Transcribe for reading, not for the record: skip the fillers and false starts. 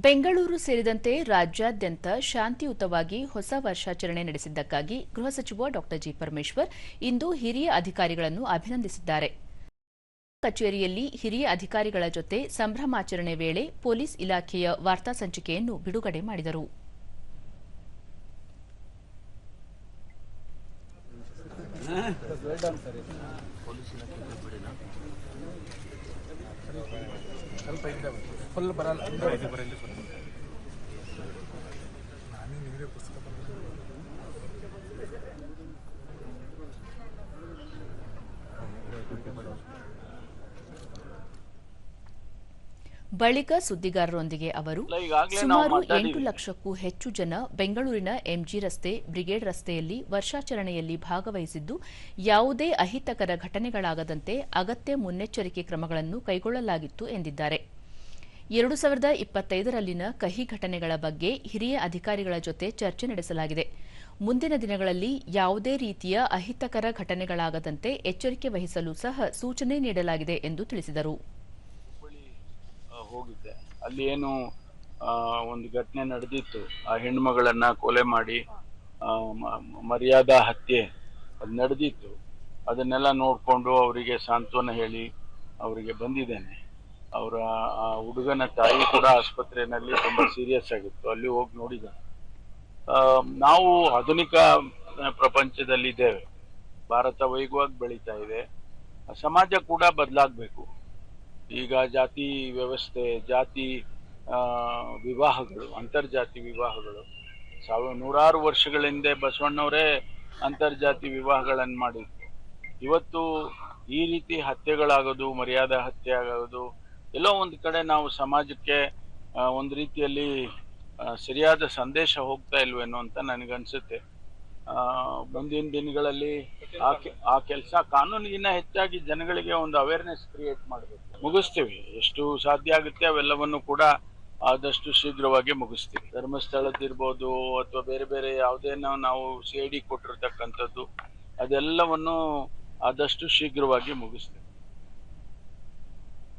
ಬೆಂಗಳೂರು ಸೇರಿದಂತೆ ರಾಜ್ಯಾದ್ಯಂತ ಶಾಂತಿಯುತವಾಗಿ ಹೊಸ ವರ್ಷಾಚರಣೆ ನಡೆಸಿದ್ದಕ್ಕಾಗಿ ಗೃಹ ಸಚಿವ ಡಾ ಜಿ ಪರಮೇಶ್ವರ್ ಇಂದು ಹಿರಿಯ ಅಧಿಕಾರಿಗಳನ್ನು ಅಭಿನಂದಿಸಿದ್ದಾರೆ. ಕಚೇರಿಯಲ್ಲಿ ಹಿರಿಯ ಅಧಿಕಾರಿಗಳ ಜೊತೆ ಸಂಭ್ರಮಾಚರಣೆ ವೇಳೆ ಪೊಲೀಸ್ ಇಲಾಖೆಯ ವಾರ್ತಾ ಸಂಚಿಕೆಯನ್ನು ಬಿಡುಗಡೆ ಮಾಡಿದರು. ಬಳಿಕ ಸುದ್ದಿಗಾರರೊಂದಿಗೆ ಅವರು ಸುಮಾರು 8 ಲಕ್ಷಕ್ಕೂ ಹೆಚ್ಚು ಜನ ಬೆಂಗಳೂರಿನ ಎಂಜಿ ರಸ್ತೆ, ಬ್ರಿಗೇಡ್ ರಸ್ತೆಯಲ್ಲಿ ವರ್ಷಾಚರಣೆಯಲ್ಲಿ ಭಾಗವಹಿಸಿದ್ದು, ಯಾವುದೇ ಅಹಿತಕರ ಘಟನೆಗಳಾಗದಂತೆ ಅಗತ್ಯ ಮುನ್ನೆಚ್ಚರಿಕೆ ಕ್ರಮಗಳನ್ನು ಕೈಗೊಳ್ಳಲಾಗಿತ್ತು ಎಂದಿದ್ದಾರೆ. 2025ರಲ್ಲಿನ ಕಹಿ ಘಟನೆಗಳ ಬಗ್ಗೆ ಹಿರಿಯ ಅಧಿಕಾರಿಗಳ ಜೊತೆ ಚರ್ಚೆ ನಡೆಸಲಾಗಿದೆ. ಮುಂದಿನ ದಿನಗಳಲ್ಲಿ ಯಾವುದೇ ರೀತಿಯ ಅಹಿತಕರ ಘಟನೆಗಳಾಗದಂತೆ ಎಚ್ಚರಿಕೆ ವಹಿಸಲು ಸಹ ಸೂಚನೆ ನೀಡಲಾಗಿದೆ ಎಂದು ತಿಳಿಸಿದರು. ಹೋಗಿದ್ದೆ, ಅಲ್ಲಿ ಏನು ಒಂದು ಘಟನೆ ನಡೆದಿತ್ತು. ಆ ಹೆಣ್ಮಗಳನ್ನ ಕೊಲೆ ಮಾಡಿ ಮರ್ಯಾದಾ ಹತ್ಯೆ ಅದು ನಡೆದಿತ್ತು. ಅದನ್ನೆಲ್ಲ ನೋಡಿಕೊಂಡು ಅವರಿಗೆ ಸಾಂತ್ವನ ಹೇಳಿ ಅವರಿಗೆ ಬಂದಿದ್ದೇನೆ. ಅವರ ಆ ಹುಡುಗನ ತಾಯಿ ಕೂಡ ಆಸ್ಪತ್ರೆಯಲ್ಲಿ ತುಂಬಾ ಸೀರಿಯಸ್ ಆಗಿತ್ತು, ಅಲ್ಲಿ ಹೋಗಿ ನೋಡಿದ್ದೇನೆ. ನಾವು ಆಧುನಿಕ ಪ್ರಪಂಚದಲ್ಲಿದ್ದೇವೆ. ಭಾರತ ವೇಗವಾಗಿ ಬೆಳೀತಾ ಇದೆ, ಸಮಾಜ ಕೂಡ ಬದಲಾಗಬೇಕು. ಈಗ ಜಾತಿ ವ್ಯವಸ್ಥೆ, ಜಾತಿ ವಿವಾಹಗಳು, ಅಂತರ್ಜಾತಿ ವಿವಾಹಗಳು ನೂರಾರು ವರ್ಷಗಳ ಹಿಂದೆ ಬಸವಣ್ಣವರೇ ಅಂತರ್ಜಾತಿ ವಿವಾಹಗಳನ್ನು ಮಾಡಿದ್ರು. ಇವತ್ತು ಈ ರೀತಿ ಹತ್ಯೆಗಳಾಗೋದು, ಮರ್ಯಾದಾ ಹತ್ಯೆ ಆಗೋದು, ಎಲ್ಲೋ ಒಂದು ಕಡೆ ನಾವು ಸಮಾಜಕ್ಕೆ ಒಂದು ರೀತಿಯಲ್ಲಿ ಸರಿಯಾದ ಸಂದೇಶ ಹೋಗ್ತಾ ಇಲ್ವೇನೋ ಅಂತ ನನಗನ್ಸುತ್ತೆ. ಮುಂದಿನ ದಿನಗಳಲ್ಲಿ ಆ ಕೆಲಸ ಕಾನೂನಿಗಿನ್ನ ಹೆಚ್ಚಾಗಿ ಜನಗಳಿಗೆ ಒಂದು ಅವೇರ್ನೆಸ್ ಕ್ರಿಯೇಟ್ ಮಾಡಬೇಕು. ಮುಗಿಸ್ತೀವಿ, ಎಷ್ಟು ಸಾಧ್ಯ ಆಗುತ್ತೆ ಅವೆಲ್ಲವನ್ನು ಕೂಡ ಆದಷ್ಟು ಶೀಘ್ರವಾಗಿ ಮುಗಿಸ್ತೀವಿ. ಧರ್ಮಸ್ಥಳದಿರ್ಬೋದು ಅಥವಾ ಬೇರೆ ಬೇರೆ ಯಾವುದೇನೋ ನಾವು CID ಕೊಟ್ಟಿರ್ತಕ್ಕಂಥದ್ದು ಅದೆಲ್ಲವನ್ನು ಆದಷ್ಟು ಶೀಘ್ರವಾಗಿ ಮುಗಿಸ್ತೀವಿ.